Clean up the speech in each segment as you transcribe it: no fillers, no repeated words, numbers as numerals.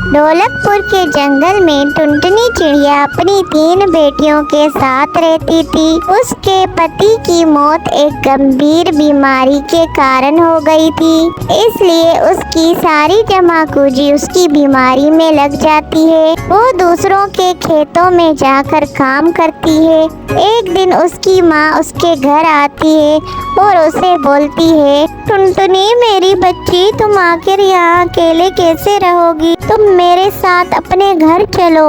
ढोलकपुर के जंगल में टुनटुनी चिड़िया अपनी 3 बेटियों के साथ रहती थी। उसके पति की मौत एक गंभीर बीमारी के कारण हो गई थी, इसलिए उसकी सारी जमापूंजी उसकी बीमारी में लग जाती है। वो दूसरों के खेतों में जाकर काम करती है। एक दिन उसकी माँ उसके घर आती है और उसे बोलती है, टुनटुनी मेरी बच्ची, तुम आखिर यहाँ अकेले कैसे रहोगी? तुम मेरे साथ अपने घर चलो।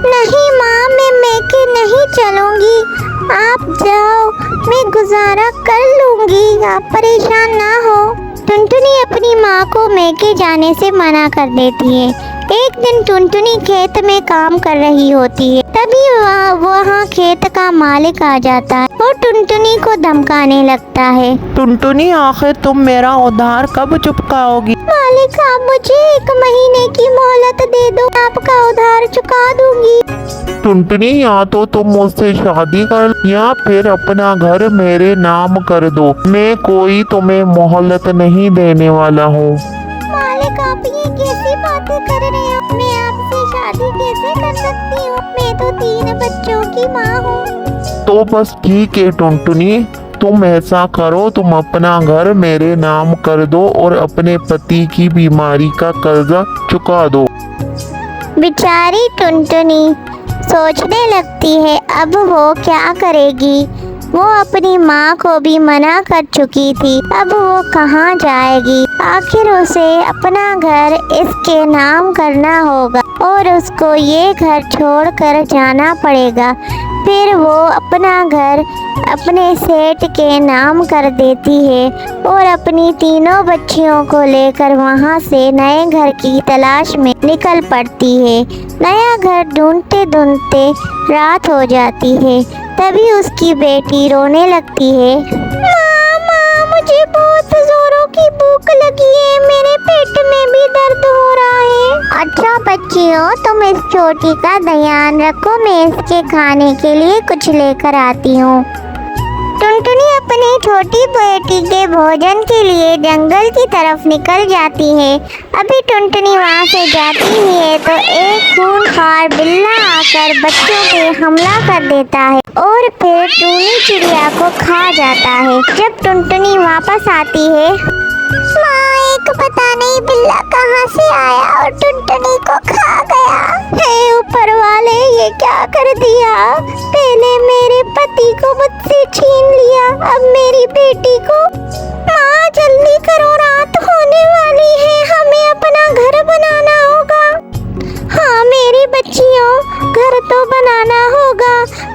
नहीं माँ, मैं मैके नहीं चलूंगी, आप जाओ, मैं गुजारा कर लूंगी, आप परेशान ना हो। टुनटुनी अपनी माँ को मैके जाने से मना कर देती है। एक दिन टुनटुनी खेत में काम कर रही होती है, तभी वहाँ खेत का मालिक आ जाता है और टुनटुनी को धमकाने लगता है। टुनटुनी, आखिर तुम मेरा उधार कब चुकाओगी? मालिक, आप मुझे 1 महीने की मोहलत दे दो, आपका उधार चुका दूंगी। टुनटुनी, या तो तुम मुझसे शादी कर या फिर अपना घर मेरे नाम कर दो। मैं कोई तुम्हें मोहलत नहीं देने वाला हूँ। मालिक, आप ये कैसी बातें कर रहे हो? मैं आपसे शादी कैसे कर सकती हूँ? मैं तो 3 बच्चों की माँ हूँ। तो बस ठीक है टुनटुनी, तुम ऐसा करो, तुम अपना घर मेरे नाम कर दो और अपने पति की बीमारी का कर्जा चुका दो। बेचारी टुनटुनी सोचने लगती है अब वो क्या करेगी। वो अपनी माँ को भी मना कर चुकी थी, अब वो कहाँ जाएगी? आखिर उसे अपना घर इसके नाम करना होगा और उसको ये घर छोड़कर जाना पड़ेगा। फिर वो अपना घर अपने सेठ के नाम कर देती है और अपनी 3 बच्चियों को लेकर वहाँ से नए घर की तलाश में निकल पड़ती है। नया घर ढूंढते ढूंढते रात हो जाती है। तभी उसकी बेटी रोने लगती है। माँ, मुझे बहुत जोरों की भूख लगी है, मेरे पेट में भी दर्द हो रहा है। अच्छा बच्चियों, तुम इस छोटी का ध्यान रखो, मैं इसके खाने के लिए कुछ लेकर आती हूँ। टुनटुनी अपनी छोटी बेटी के भोजन के लिए जंगल की तरफ निकल जाती है। अभी टुनटुनी वहाँ से जाती ही है तो एक खूंखार बिल्ला आकर बच्चों पे हमला कर देता है और फिर टुनी चिड़िया को खा जाता है। जब टुनटुनी वापस आती है, माँ, एक पता नहीं बिल्ला कहाँ से आया और टुनटुनी को खा गया। हे ऊपर वाले, ये क्या कर दिया? पहले मेरे पति को मुझसे छीन लिया, अब मेरी बेटी को। माँ, जल्दी करो, रात होने वाली है, हमें अपना घर बनाना होगा। हाँ मेरी बच्चियों, घर तो बनाना होगा।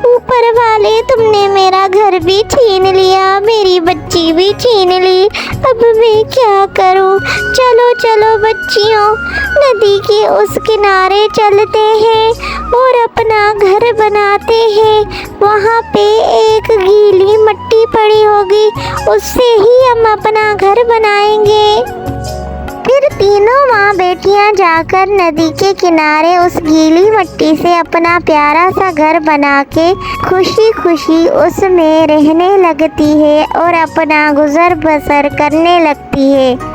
ऊपर वाले, तुमने मेरा घर भी छीन लिया, मेरी बच्ची भी छीन ली, अब मैं क्या करूं? चलो चलो बच्चियों, नदी के उस किनारे चलते हैं और अपना घर बनाते हैं। वहाँ पे एक गीली मिट्टी पड़ी होगी, उससे ही हम अपना घर बनाएंगे। फिर तीनों माँ बेटियां जाकर नदी के किनारे उस गीली मिट्टी से अपना प्यारा सा घर बना के खुशी खुशी उसमें रहने लगती है और अपना गुजर बसर करने लगती है।